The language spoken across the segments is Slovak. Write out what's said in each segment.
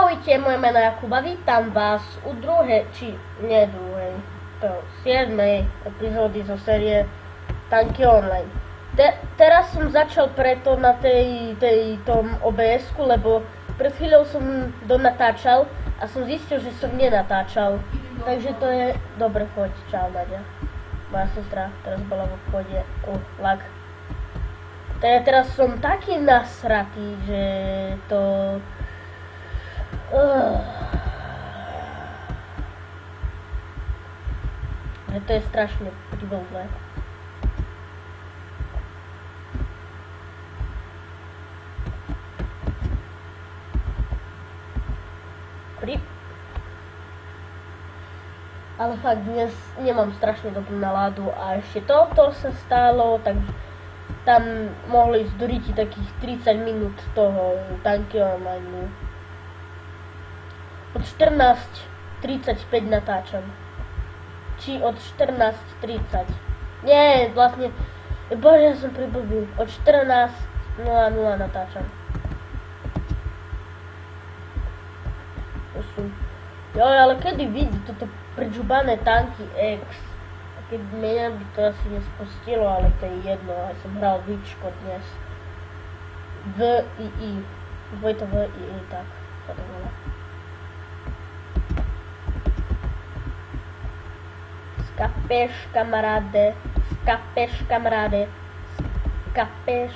Ahojte, moje meno je Jakub a vítam vás u siedmej epizódy zo série Tanky online. Teraz som začal preto na tom OBS-ku, lebo pred chvíľou som donatáčal a som zistil, že som nenatáčal. Takže to je... Dobre, choď, čau Nadia. Moja sestra teraz bola v obchode. Lag. Teraz som taký nasratý, že to... Že to je strašne privolné. Ale fakt dnes nemám strašne dobrú náladu a ešte toto sa stalo, takže tam mohli ísť do riti takých 30 minút toho Tanky online. Od 14:35 natáčam. Či od 14:30. Nie, vlastne... Bože, ja som priblbý. Od 14:00 natáčam. Jo, ale kedy vidí toto pridžubané Tanky X? A keď mňa by to asi nespustilo, ale to je jedno. Ja som hral Víčko dnes. VII. Dvojto VII, tak sa to volá. Skapeš, kamaráde, skapeš, kamaráde, skapeš.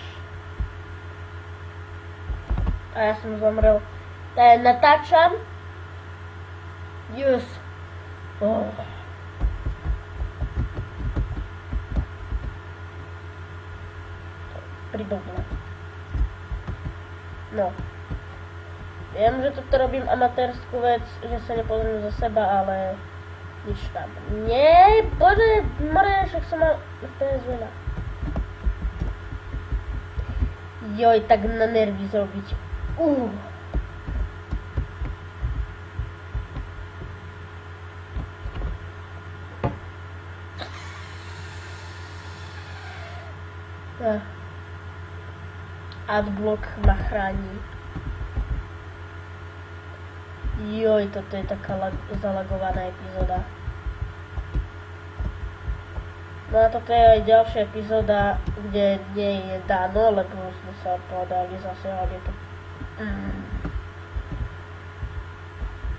A ja som zomrel. Natáčam. Yes. Pridobne. No. Viem, že toto robím amatérskú vec, že sa nepozriem za seba, ale... nič tam. Nie, bože, mre, však som mal FPS veľa. Joj, tak na nervy zrobiť. Adblock ma chráni. Joj, toto je taká zalagovaná epizóda. No a toto je aj ďalšia epizóda, kde nie je Dano, lebo sme sa povedali zase, ale je to...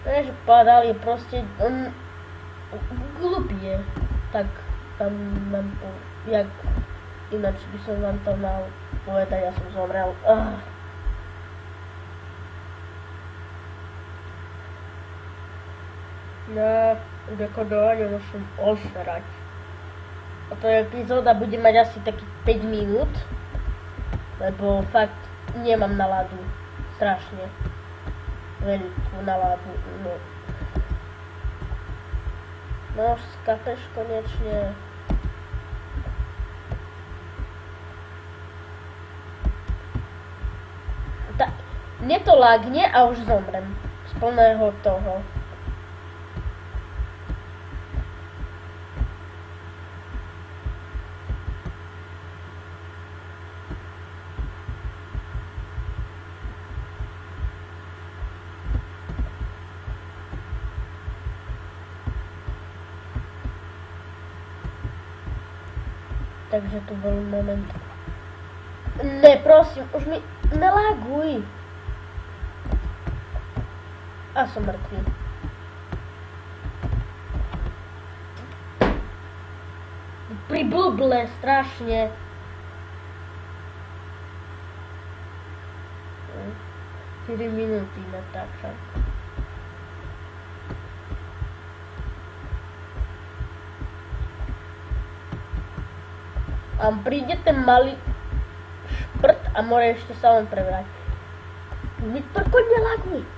Nie, že povedali, proste on glupý je. Tak tam mám jak ináč by som vám to mal povedať, ja som zomrel. No, ako doľa musím osrať. A to epizóda bude mať asi takých 5 minút, lebo fakt nemám náladu. Strašne. Veľkú náladu. No, skapeš konečne. Mne to lagne a už zomrem. Z plného toho. Takže tu bol moment. Ne, prosím, už mi nelaguj. A som mŕtvý. Priblblé strašne. Čtyri minúty natáčam. A príde ten malý šprt a môže ešte sa len prebrať. Mi to nelaguj.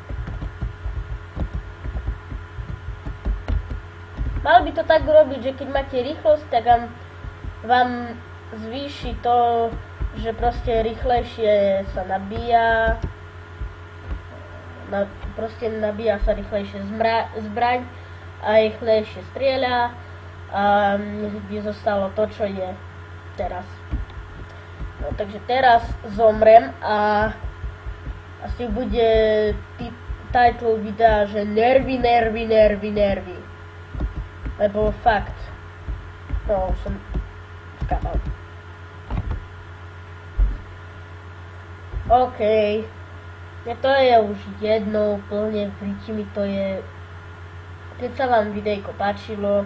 Mal by to tak urobiť, že keď máte rýchlosť, tak vám zvýši to, že proste rýchlejšie sa nabíja. Proste nabíja sa rýchlejšie zbraň a rýchlejšie strieľa. A by zostalo to, čo je teraz. No, takže teraz zomrem a asi bude title videa, že nervy. Lebo fakt. No, už som skapal. OK. Mne to je už jedno, úplne v ríti mi to je. Keď sa vám videjko páčilo,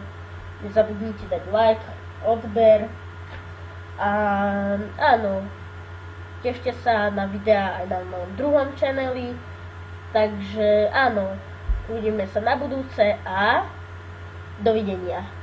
nezabudnite dať like, odber. A áno, tešte sa na videá aj na mojom druhom channeli. Takže áno, uvidíme sa na budúce a dovidenia.